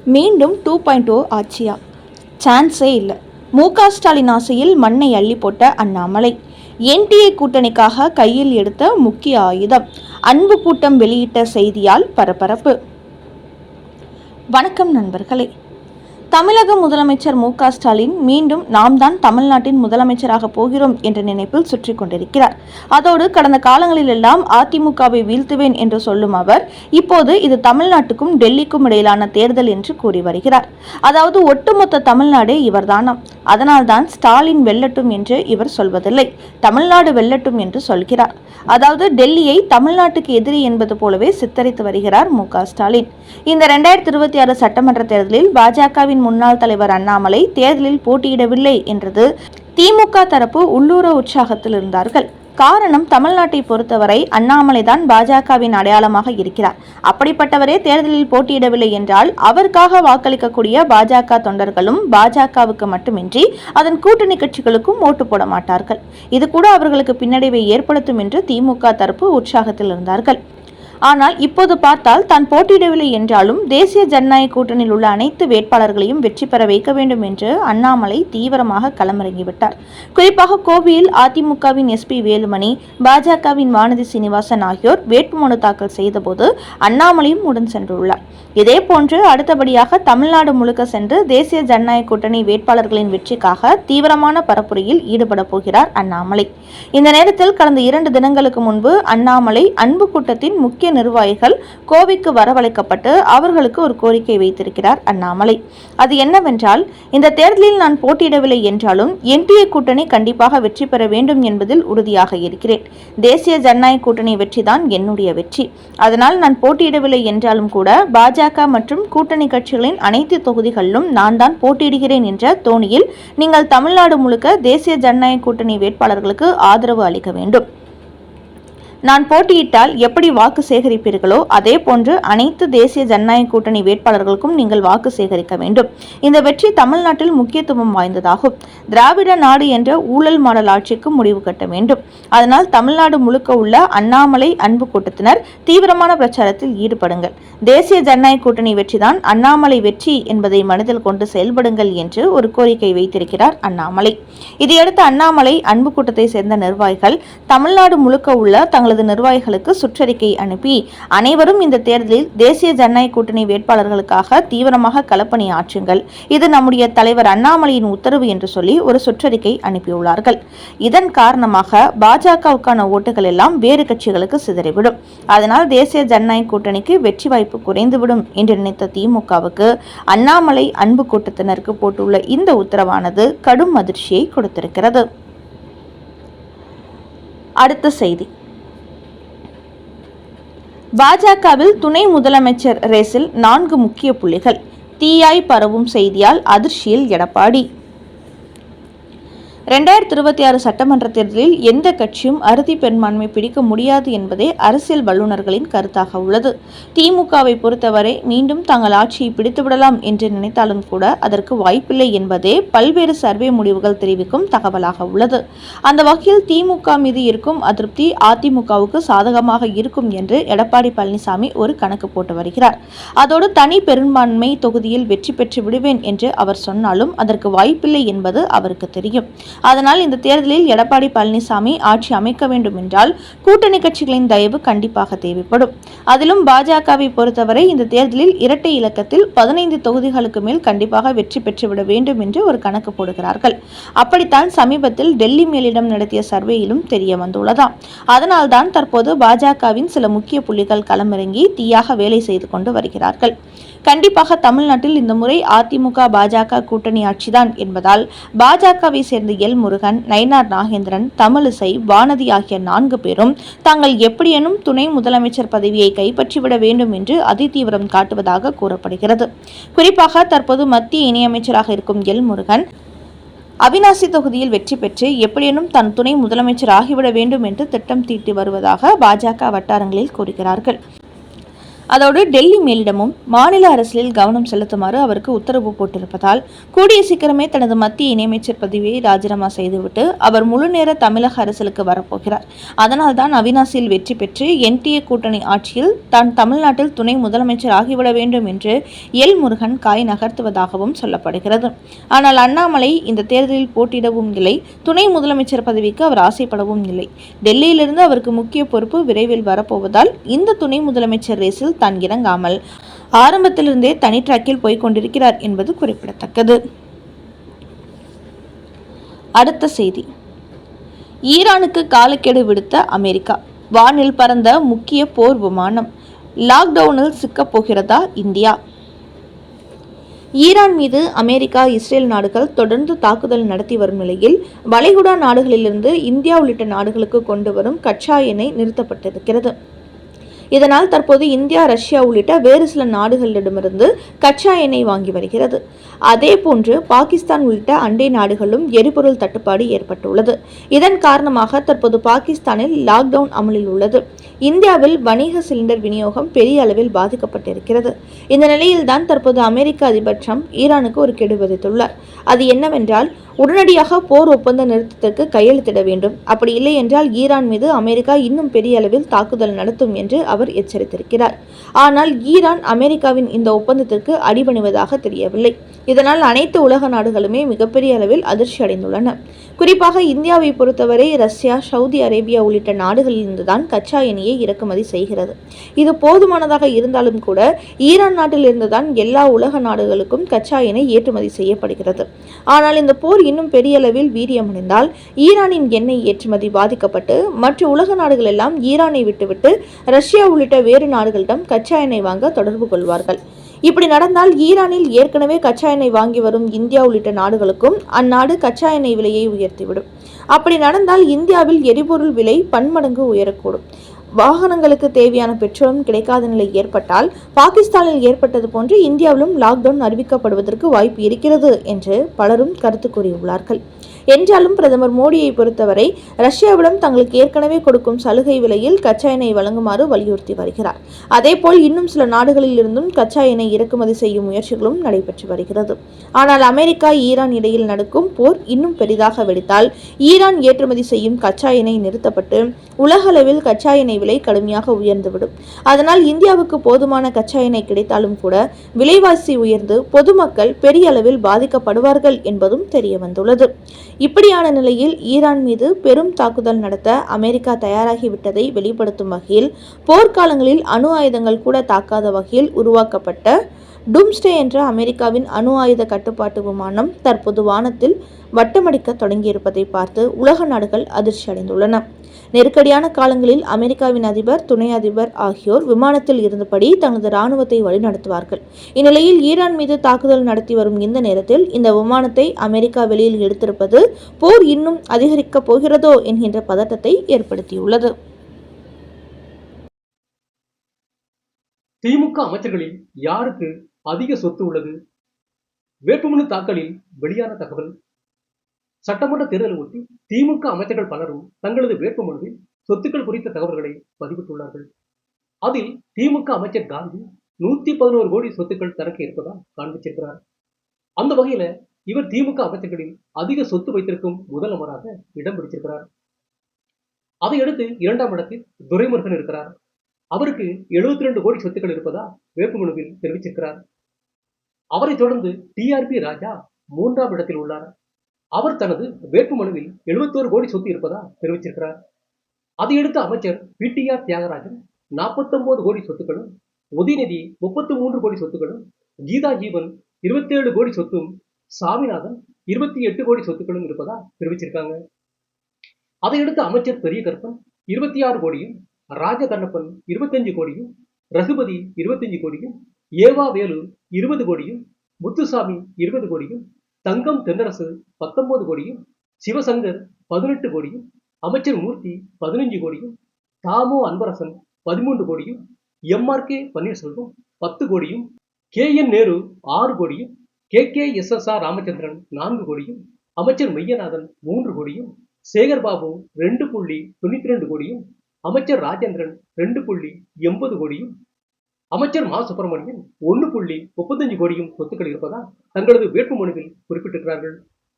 மீண்டும் 2.0 ஆட்சியா? சான்ஸே இல்லை. மு.க. ஸ்டாலின் ஆசையில் மண்ணை அள்ளி போட்ட அண்ணாமலை. என்டிஏ கூட்டணிக்காக கையில் எடுத்த முக்கிய ஆயுதம். அன்பு கூட்டம் வெளியிட்ட செய்தியால் பரபரப்பு. வணக்கம் நண்பர்களே. தமிழக முதலமைச்சர் மு.க. ஸ்டாலின் மீண்டும் நாம் தான் தமிழ்நாட்டின் முதலமைச்சராக போகிறோம் என்ற நினைப்பில் சுற்றி கொண்டிருக்கிறார். அதோடு கடந்த காலங்களிலெல்லாம் அதிமுகவை வீழ்த்துவேன் என்று சொல்லும் அவர் இப்போது இது தமிழ்நாட்டுக்கும் டெல்லிக்கும் இடையிலான தேர்தல் என்று கூறி வருகிறார். அதாவது ஒட்டுமொத்த தமிழ்நாடே இவர்தானாம். அதனால்தான் ஸ்டாலின் வெல்லட்டும் என்று இவர் சொல்வதில்லை, தமிழ்நாடு வெல்லட்டும் என்று சொல்கிறார். அதாவது டெல்லியை தமிழ்நாட்டுக்கு எதிரி என்பது போலவே சித்தரித்து வருகிறார் மு.க. ஸ்டாலின். இந்த 2026 சட்டமன்ற தேர்தலில் பாஜகவின் முன்னாள் தலைவர் அண்ணாமலை தேர்தலில் போட்டியிடவில்லை என்றது திமுக தரப்பு உள்ளூர உற்சாகத்தில் இருந்தார்கள். காரணம், தமிழ்நாட்டை பொறுத்தவரை அண்ணாமலை தான் பாஜகவின் அடையாளமாக இருக்கிறார். அப்படிப்பட்டவரே தேர்தலில் போட்டியிடவில்லை என்றால் அவருக்காக வாக்களிக்கக்கூடிய பாஜக தொண்டர்களும் பாஜகவுக்கு மட்டுமின்றி அதன் கூட்டணி கட்சிகளுக்கும் ஓட்டு போட மாட்டார்கள். இது கூட அவர்களுக்கு பின்னடைவை ஏற்படுத்தும் என்று திமுக தரப்பு உற்சாகத்தில் இருந்தார்கள். ஆனால் இப்போது பார்த்தால் தான் போட்டியிடவில்லை என்றாலும் தேசிய ஜனநாயக கூட்டணியில் உள்ள அனைத்து வேட்பாளர்களையும் வெற்றி பெற வைக்க வேண்டும் என்று அண்ணாமலை தீவிரமாக களமிறங்கிவிட்டார். குறிப்பாக கோவையில் அதிமுகவின் எஸ்பி வேலுமணி, பாஜகவின் வானதி சீனிவாசன் ஆகியோர் வேட்புமனு தாக்கல் செய்தபோது அண்ணாமலையும் உடன் சென்றுள்ளார். இதேபோன்று அடுத்தபடியாக தமிழ்நாடு முழுக்க சென்று தேசிய ஜனநாயக கூட்டணி வேட்பாளர்களின் வெற்றிக்காக தீவிரமான பரப்புரையில் ஈடுபட போகிறார் அண்ணாமலை. இந்த நேரத்தில் கடந்த 2 தினங்களுக்கு முன்பு அண்ணாமலை அன்பு கூட்டத்தின் முக்கிய நிர்வாகிகள் கோவைக்கு வரவழைக்கப்பட்டு அவர்களுக்கு ஒரு கோரிக்கை வைத்திருக்கிறார் அண்ணாமலை. அது என்னவென்றால், இந்த தேர்தலில் நான் போட்டியிடவில்லை என்றாலும் என்டிஏ கூட்டணி கண்டிப்பாக வெற்றி பெற வேண்டும் என்பதில் உறுதியாக இருக்கிறேன். தேசிய ஜனநாயக கூட்டணி வெற்றிதான் என்னுடைய வெற்றி. அதனால் நான் போட்டியிடவில்லை என்றாலும் கூட பாஜக மற்றும் கூட்டணி கட்சிகளின் அனைத்து தொகுதிகளிலும் நான் தான் போட்டியிடுகிறேன் என்ற தோணியில் நீங்கள் தமிழ்நாடு முழுக்க தேசிய ஜனநாயக கூட்டணி வேட்பாளர்களுக்கு ஆதரவு அளிக்க வேண்டும். நான் போட்டியிட்டால் எப்படி வாக்கு சேகரிப்பீர்களோ அதே போன்று அனைத்து தேசிய ஜனநாயக கூட்டணி வேட்பாளர்களுக்கும் நீங்கள் வாக்கு சேகரிக்க வேண்டும். இந்த வெற்றி தமிழ்நாட்டில் முக்கியத்துவம் வாய்ந்ததாகும். திராவிட நாடு என்ற ஊழல் மாடல் ஆட்சிக்கு முடிவு கட்ட வேண்டும். அதனால் தமிழ்நாடு முழுக்க உள்ள அண்ணாமலை அன்பு கூட்டத்தினர் தீவிரமான பிரச்சாரத்தில் ஈடுபடுங்கள். தேசிய ஜனநாயக கூட்டணி வெற்றிதான் அண்ணாமலை வெற்றி என்பதை மனதில் கொண்டு செயல்படுங்கள் என்று ஒரு கோரிக்கை வைத்திருக்கிறார் அண்ணாமலை. இதையடுத்து அண்ணாமலை அன்பு கூட்டத்தை சேர்ந்த நிர்வாகிகள் தமிழ்நாடு முழுக்க உள்ள தங்களது நிர்வாகிகளுக்கு சுற்றறிக்கை அனுப்பி அனைவரும் இந்த தேர்தலில் தேசிய ஜனநாயக கூட்டணி வேட்பாளர்களுக்காக தீவிரமாக களப்பணி ஆற்றுங்கள், இது நம்முடைய தலைவர் அண்ணாமலையின் உத்தரவு என்று சொல்லி ஒரு சுற்றறிக்கை அனுப்பியுள்ளார்கள். இதன் காரணமாக பாஜகவுக்கான ஓட்டுகள் எல்லாம் வேறு கட்சிகளுக்கு சிதறிவிடும். அதனால் தேசிய ஜனநாயக கூட்டணிக்கு வெற்றி வாய்ப்பு குறைந்துவிடும் என்று நினைத்த திமுகவுக்கு அண்ணாமலை அன்பு கூட்டத்தினருக்கு போட்டுள்ள இந்த உத்தரவானது கடும் அதிர்ச்சியை கொடுத்திருக்கிறது. அடுத்த செய்தி. பாஜகவில் துணை முதலமைச்சர் ரேஸில் 4 முக்கிய புள்ளிகள். தீயாய் பரவும் செய்தியால் அதிர்ச்சியில் எடப்பாடி. 2026 சட்டமன்ற தேர்தலில் எந்த கட்சியும் அறுதி பெரும்பான்மை பிடிக்க முடியாது என்பதே அரசியல் வல்லுநர்களின் கருத்தாக உள்ளது. திமுகவை பொறுத்தவரை மீண்டும் தாங்கள் ஆட்சியை பிடித்துவிடலாம் என்று நினைத்தாலும் கூட அதற்கு வாய்ப்பில்லை என்பதே பல்வேறு சர்வே முடிவுகள் தெரிவிக்கும் தகவலாக உள்ளது. அந்த வகையில் திமுக மீது இருக்கும் அதிருப்தி அதிமுகவுக்கு சாதகமாக இருக்கும் என்று எடப்பாடி பழனிசாமி ஒரு கணக்கு போட்டு வருகிறார். அதோடு தனி பெரும்பான்மை தொகுதியில் வெற்றி பெற்று விடுவேன் என்று அவர் சொன்னாலும் அதற்கு வாய்ப்பில்லை என்பது அவருக்கு தெரியும். அதனால் இந்த தேர்தலில் எடப்பாடி பழனிசாமி ஆட்சி அமைக்க வேண்டும் என்றால் கூட்டணி கட்சிகளின் தயவு கண்டிப்பாக தேவைப்படும். அதிலும் பாஜகவை பொறுத்தவரை இந்த தேர்தலில் இரட்டை இலக்கத்தில் 15 தொகுதிகளுக்கு மேல் கண்டிப்பாக வெற்றி பெற்றுவிட வேண்டும் என்று ஒரு கணக்கு போடுகிறார்கள். அப்படித்தான் சமீபத்தில் டெல்லி மேலிடம் நடத்திய சர்வேயிலும் தெரிய வந்துள்ளதாம். அதனால்தான் தற்போது பாஜகவின் சில முக்கிய புள்ளிகள் களமிறங்கி தீயாக வேலை செய்து கொண்டு வருகிறார்கள். கண்டிப்பாக தமிழ்நாட்டில் இந்த முறை அதிமுக பாஜக கூட்டணி ஆட்சிதான் என்பதால் பாஜகவை சேர்ந்த எல் முருகன், நயினார் நாகேந்திரன், தமிழிசை, வானதி ஆகிய 4 பேரும் தாங்கள் எப்படியேனும் துணை முதலமைச்சர் பதவியை கைப்பற்றிவிட வேண்டும் என்று அதிதீவிரம் காட்டுவதாக கூறப்படுகிறது. குறிப்பாக தற்போது மத்திய இணையமைச்சராக இருக்கும் எல் முருகன் அவிநாசி தொகுதியில் வெற்றி பெற்று எப்படியேனும் தன் துணை முதலமைச்சர் ஆகிவிட வேண்டும் என்று திட்டம் தீட்டி வருவதாக பாஜக வட்டாரங்களில் கூறுகிறார்கள். அதோடு டெல்லி மேலிடமும் மாநில அரசியலில் கவனம் செலுத்துமாறு அவருக்கு உத்தரவு போட்டிருப்பதால் கூடிய சீக்கிரமே தனது மத்திய இணையமைச்சர் பதவியை ராஜினாமா செய்துவிட்டு அவர் முழுநேர தமிழக அரசியலுக்கு வரப்போகிறார். அதனால்தான் அவிநாசியில் வெற்றி பெற்று NDA கூட்டணி ஆட்சியில் தான் தமிழ்நாட்டில் துணை முதலமைச்சர் ஆகிவிட வேண்டும் என்று எல் முருகன் காய் நகர்த்துவதாகவும் சொல்லப்படுகிறது. ஆனால் அண்ணாமலை இந்த தேர்தலில் போட்டியிடவும் இல்லை, துணை முதலமைச்சர் பதவிக்கு அவர் ஆசைப்படவும் இல்லை. டெல்லியிலிருந்து அவருக்கு முக்கிய பொறுப்பு விரைவில் வரப்போவதால் இந்த துணை முதலமைச்சர் ரேஸில் தான் இறங்காமல் ஆரம்பத்திலிருந்தே தனி டிராக்கில் போய்க் கொண்டிருக்கிறார் என்பது குறிப்பிடத்தக்கது. அடுத்த செய்தி, ஈரானுக்கு காலக்கெடு விடுத்த அமெரிக்கா. வானில் பறந்த முக்கிய போர் விமானம். லாக்டவுனில் சிக்கப் போகிறதா இந்தியா? ஈரான் மீது அமெரிக்கா, இஸ்ரேல் நாடுகள் தொடர்ந்து தாக்குதல் நடத்தி வரும் நிலையில் வளைகுடா நாடுகளிலிருந்து இந்தியா உள்ளிட்ட நாடுகளுக்கு கொண்டு வரும் கச்சா எண்ணெய் நிறுத்தப்பட்டிருக்கிறது. இதனால் தற்போது இந்தியா, ரஷ்யா உள்ளிட்ட வேறு சில நாடுகளிடமிருந்து கச்சா எண்ணெய் வாங்கி வருகிறது. அதேபோன்று பாகிஸ்தான் உள்ளிட்ட அண்டை நாடுகளும் எரிபொருள் தட்டுப்பாடு ஏற்பட்டுள்ளது. இதன் காரணமாக தற்போது பாகிஸ்தானில் லாக்டவுன் அமலில் உள்ளது. இந்தியாவில் வணிக சிலிண்டர் விநியோகம் பெரிய அளவில் பாதிக்கப்பட்டிருக்கிறது. இந்த நிலையில்தான் தற்போது அமெரிக்க அதிபர் ட்ரம்ப் ஈரானுக்கு ஒரு கெடு விதித்துள்ளார். அது என்னவென்றால், உடனடியாக போர் ஒப்பந்த நிறுத்தத்திற்கு கையெழுத்திட வேண்டும். அப்படி இல்லை என்றால் ஈரான் மீது அமெரிக்கா இன்னும் பெரிய அளவில் தாக்குதல் நடத்தும் என்று அவர் எச்சரித்திருக்கிறார். ஆனால் ஈரான் அமெரிக்காவின் இந்த ஒப்பந்தத்திற்கு அடிபணிவதாக தெரியவில்லை. இதனால் அனைத்து உலக நாடுகளுமே மிகப்பெரிய அளவில் அதிர்ச்சி அடைந்துள்ளன. குறிப்பாக இந்தியாவை பொறுத்தவரை ரஷ்யா, சவுதி அரேபியா உள்ளிட்ட நாடுகளிலிருந்துதான் கச்சா எண்ணெயை இறக்குமதி செய்கிறது. இது போதுமானதாக இருந்தாலும் கூட ஈரான் நாட்டில் இருந்துதான் எல்லா உலக நாடுகளுக்கும் கச்சா எண்ணெய் ஏற்றுமதி செய்யப்படுகிறது. ஆனால் இந்த போர் இன்னும் பெரிய அளவில் வீரியமடைந்தால் ஈரானின் எண்ணெய் ஏற்றுமதி பாதிக்கப்பட்டு மற்ற உலக நாடுகள் எல்லாம் ஈரானை விட்டுவிட்டு ரஷ்யா உள்ளிட்ட வேறு நாடுகளிடம் கச்சா எண்ணெய் வாங்க தொடர்பு கொள்வார்கள். இப்படி நடந்தால் ஈரானில் ஏற்கனவே கச்சா எண்ணெய் வாங்கி வரும் இந்தியா உள்ளிட்ட நாடுகளுக்கும் அந்நாடு கச்சா எண்ணெய் விலையை உயர்த்திவிடும். அப்படி நடந்தால் இந்தியாவில் எரிபொருள் விலை பன்மடங்கு உயரக்கூடும். வாகனங்களுக்கு தேவையான பெட்ரோலும் கிடைக்காத நிலை ஏற்பட்டால் பாகிஸ்தானில் ஏற்பட்டது போன்று இந்தியாவிலும் லாக்டவுன் அறிவிக்கப்படுவதற்கு வாய்ப்பு இருக்கிறது என்று பலரும் கருத்து கூறியுள்ளார்கள். என்றாலும் பிரதமர் மோடியை பொறுத்தவரை ரஷ்யாவிடம் தங்களுக்கு ஏற்கனவே கொடுக்கும் சலுகை விலையில் கச்சா எண்ணெய் வழங்குமாறு வலியுறுத்தி வருகிறார். அதேபோல் இன்னும் சில நாடுகளில் இருந்தும் கச்சா எண்ணெய் இறக்குமதி செய்யும் முயற்சிகளும் நடைபெற்று வருகிறது. ஆனால் அமெரிக்கா, ஈரான் இடையில் நடக்கும் போர் இன்னும் பெரிதாக வெடித்தால் ஈரான் ஏற்றுமதி செய்யும் கச்சா எண்ணெய் நிறுத்தப்பட்டு உலக அளவில் கச்சா எண்ணெய் விலை கடுமையாக உயர்ந்துவிடும். அதனால் இந்தியாவுக்கு போதுமான கச்சா எண்ணெய் கிடைத்தாலும் கூட விலைவாசி உயர்ந்து பொதுமக்கள் பெரிய அளவில் பாதிக்கப்படுவார்கள் என்பதும் தெரிய வந்துள்ளது. இப்படியான நிலையில் ஈரான் மீது பெரும் தாக்குதல் நடத்த அமெரிக்கா தயாராகிவிட்டதை வெளிப்படுத்தும் வகையில் போர்க்காலங்களில் அணு ஆயுதங்கள் கூட தாக்காத வகையில் உருவாக்கப்பட்ட டூம்ஸ்டே என்ற அமெரிக்காவின் அணு ஆயுத கட்டுப்பாட்டு விமானம் தற்போது வானத்தில் வட்டமடிக்க தொடங்கியிருப்பதை பார்த்து உலக நாடுகள் அதிர்ச்சி அடைந்துள்ளன. நெருக்கடியான காலங்களில் அமெரிக்காவின் அதிபர், துணை அதிபர் ஆகியோர் விமானத்தில் இருந்தபடி தனது இராணுவத்தை வழிநடத்துவார்கள். இந்நிலையில் ஈரான் மீது தாக்குதல் நடத்தி வரும் இந்த நேரத்தில் இந்த விமானத்தை அமெரிக்கா வெளியில் எடுத்திருப்பது போர் இன்னும் அதிகரிக்கப் போகிறதோ என்கின்ற பதட்டத்தை ஏற்படுத்தியுள்ளது. திமுக அமைச்சர்களில் யாருக்கு அதிக சொத்து உள்ளது? வேட்புமனு தாக்கலில் வெளியான தகவல். சட்டமன்ற தேர்தலை ஒட்டி திமுக அமைச்சர்கள் பலரும் தங்களது வேட்புமனுவில் சொத்துக்கள் குறித்த தகவல்களை பதிவிட்டுள்ளார்கள். அதில் திமுக அமைச்சர் காந்தி 111 கோடி சொத்துக்கள் தனக்கு இருப்பதாக காண்பிச்சிருக்கிறார். அந்த வகையில இவர் திமுக அமைச்சர்களில் அதிக சொத்து வைத்திருக்கும் முதல் நபராக இடம் பிடிச்சிருக்கிறார். அதையடுத்து 2ஆம் இடத்தில் துரைமுருகன் இருக்கிறார். அவருக்கு 72 கோடி சொத்துக்கள் இருப்பதா வேட்புமனுவில் தெரிவிச்சிருக்கிறார். அவரை தொடர்ந்து டிஆர்பி ராஜா 3ஆம் இடத்தில் உள்ளார். அவர் தனது வேட்புமனுவில் 71 கோடி சொத்து இருப்பதா தெரிவிச்சிருக்கிறார். அதையடுத்து அமைச்சர் பிடிஆர் தியாகராஜன் 49 கோடி சொத்துக்களும், உதயநிதி 33 கோடி சொத்துக்களும், கீதா ஜீவன் 27 கோடி சொத்தும், சாமிநாதன் 28 கோடி சொத்துக்களும் இருப்பதா தெரிவிச்சிருக்காங்க. அதையடுத்து அமைச்சர் பெரிய கருப்பன் 26 கோடியும், ராஜகண்ணப்பன் 25 கோடியும், ரகுபதி 25 கோடியும், ஏவா வேலு 20 கோடியும், முத்துசாமி 20 கோடியும், தங்கம் தென்னரசு 19 கோடியும், சிவசங்கர் 18 கோடியும், அமைச்சர் மூர்த்தி 15 கோடியும், தாமோ அன்பரசன் 13 கோடியும், எம்ஆர்கே பன்னீர்செல்வம் 10 கோடியும், KN நேரு 6 கோடியும், KKSSR ராமச்சந்திரன் 4 கோடியும், அமைச்சர் மெய்யநாதன் 3 கோடியும், சேகர்பாபு 2.92 கோடியும், அமைச்சர் ராஜேந்திரன் 2.80 கோடியும், அமைச்சர் மா சுப்பிரமணியன் 1.35 கோடியும் சொத்துக்கள் இருப்பதால் தங்களது வேட்புமனுவில் குறிப்பிட்டிருக்கிறார்கள்.